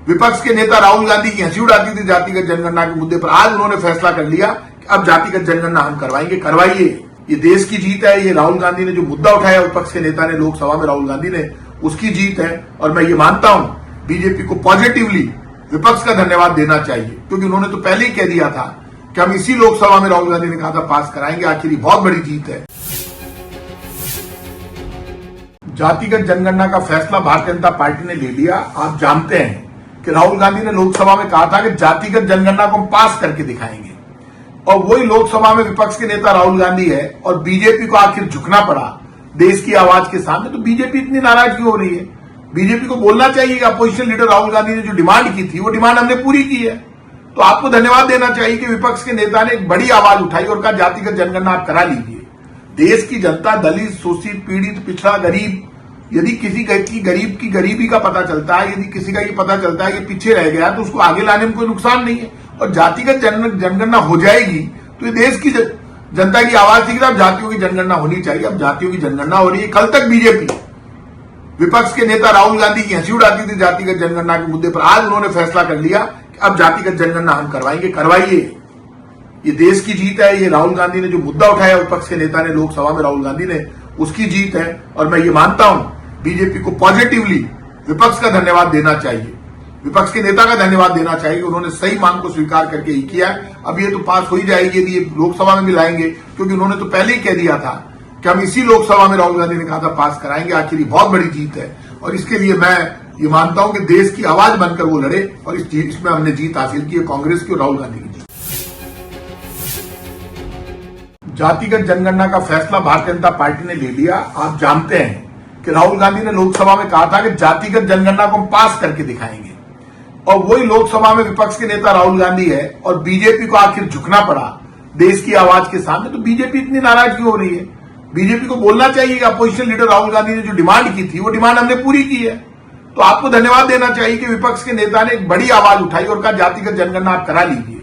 विपक्ष के नेता राहुल गांधी की हंसी उड़ाती थी जातिगत जनगणना के मुद्दे पर। आज उन्होंने फैसला कर लिया कि अब जातिगत जनगणना हम करवाएंगे। करवाइए, ये देश की जीत है। ये राहुल गांधी ने जो मुद्दा उठाया विपक्ष के नेता ने लोकसभा में, राहुल गांधी ने, उसकी जीत है। और मैं ये मानता हूं बीजेपी को पॉजिटिवली विपक्ष का धन्यवाद देना चाहिए, क्योंकि उन्होंने तो पहले ही कह दिया था कि हम इसी लोकसभा में, राहुल गांधी ने कहा था, पास कराएंगे। आखिर बहुत बड़ी जीत है। जातिगत जनगणना का फैसला भारतीय जनता पार्टी ने ले लिया। आप जानते हैं कि राहुल गांधी ने लोकसभा में कहा था कि जातिगत जनगणना को हम पास करके दिखाएंगे, और वही लोकसभा में विपक्ष के नेता राहुल गांधी है और बीजेपी को आखिर झुकना पड़ा देश की आवाज के सामने। तो बीजेपी इतनी नाराज क्यों हो रही है? बीजेपी को बोलना चाहिए कि अपोजिशन लीडर राहुल गांधी ने जो डिमांड की थी वो डिमांड हमने पूरी की है। तो आपको धन्यवाद देना चाहिए कि विपक्ष के नेता ने एक बड़ी आवाज उठाई और कहा जातिगत जनगणना आप करा लीजिए। देश की जनता, दलित, शोषित, पीड़ित, पिछड़ा, गरीब, यदि किसी की गरीब की गरीबी का पता चलता है, यदि किसी का ये पता चलता है कि पीछे रह गया, तो उसको आगे लाने में कोई नुकसान नहीं है। और जातिगत जनगणना हो जाएगी तो ये देश की जनता की आवाज थी कि अब जातियों की जनगणना होनी चाहिए। अब जातियों की जनगणना हो रही है। कल तक बीजेपी, विपक्ष के नेता राहुल गांधी की हंसी उड़ाती थी जातिगत जनगणना के मुद्दे पर। आज उन्होंने फैसला कर लिया कि अब जातिगत जनगणना हम करवाएंगे। करवाइए, ये देश की जीत है। ये राहुल गांधी ने जो मुद्दा उठाया विपक्ष के नेता ने लोकसभा में, राहुल गांधी ने, उसकी जीत है। और मैं ये मानता हूं बीजेपी को पॉजिटिवली विपक्ष का धन्यवाद देना चाहिए, विपक्ष के नेता का धन्यवाद देना चाहिए। उन्होंने सही मांग को स्वीकार करके ही किया। अब ये तो पास हो ही जाएगी यदि ये लोकसभा में भी लाएंगे, क्योंकि उन्होंने तो पहले ही कह दिया था कि हम इसी लोकसभा में, राहुल गांधी ने कहा था, पास कराएंगे। आखिर बहुत बड़ी जीत है। और इसके लिए मैं ये मानता हूं कि देश की आवाज बनकर वो लड़े, और इसमें हमने जीत हासिल की है, कांग्रेस की और राहुल गांधी की जीत। जातिगत जनगणना का फैसला भारतीय जनता पार्टी ने ले लिया। आप जानते हैं कि राहुल गांधी ने लोकसभा में कहा था कि जातिगत जनगणना को हम पास करके दिखाएंगे, और वही लोकसभा में विपक्ष के नेता राहुल गांधी है और बीजेपी को आखिर झुकना पड़ा देश की आवाज के सामने। तो बीजेपी इतनी नाराज क्यों हो रही है? बीजेपी को बोलना चाहिए कि अपोजिशन लीडर राहुल गांधी ने जो डिमांड की थी वो डिमांड हमने पूरी की है। तो आपको धन्यवाद देना चाहिए कि विपक्ष के नेता ने एक बड़ी आवाज उठाई और कहा जातिगत जनगणना आप करा लीजिए।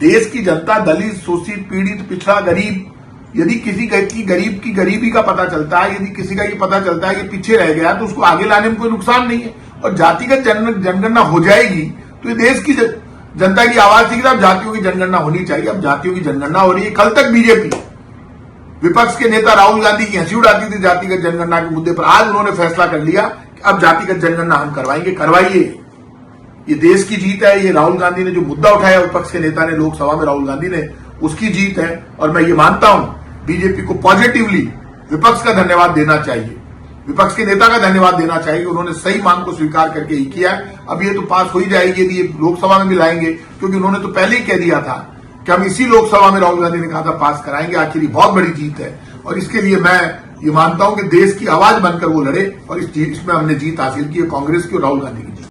देश की जनता, दलित, शोषित, पीड़ित, पिछड़ा, गरीब, यदि किसी की गरीब की गरीबी का पता चलता है, यदि किसी का ये पता चलता है कि पीछे रह गया, तो उसको आगे लाने में कोई नुकसान नहीं है। और जातिगत जनगणना हो जाएगी तो ये देश की जनता की आवाज थी कि अब जातियों की जनगणना होनी चाहिए। अब जातियों की जनगणना हो रही है। कल तक बीजेपी, विपक्ष के नेता राहुल गांधी की हंसी उड़ाती थी जातिगत जनगणना के मुद्दे पर। आज उन्होंने फैसला कर लिया कि अब जातिगत जनगणना हम करवाएंगे। करवाइए, ये देश की जीत है। ये राहुल गांधी ने जो मुद्दा उठाया विपक्ष के नेता ने लोकसभा में, राहुल गांधी ने, उसकी जीत है। और मैं ये मानता हूं बीजेपी को पॉजिटिवली विपक्ष का धन्यवाद देना चाहिए, विपक्ष के नेता का धन्यवाद देना चाहिए। उन्होंने सही मांग को स्वीकार करके ही किया। अब ये तो पास हो ही जाएगी यदि ये लोकसभा में भी लाएंगे, क्योंकि उन्होंने तो पहले ही कह दिया था कि हम इसी लोकसभा में, राहुल गांधी ने कहा था, पास कराएंगे। आखिर बहुत बड़ी जीत है। और इसके लिए मैं ये मानता हूं कि देश की आवाज बनकर वो लड़े, और इसमें हमने जीत हासिल की है, कांग्रेस की और राहुल गांधी की जीत।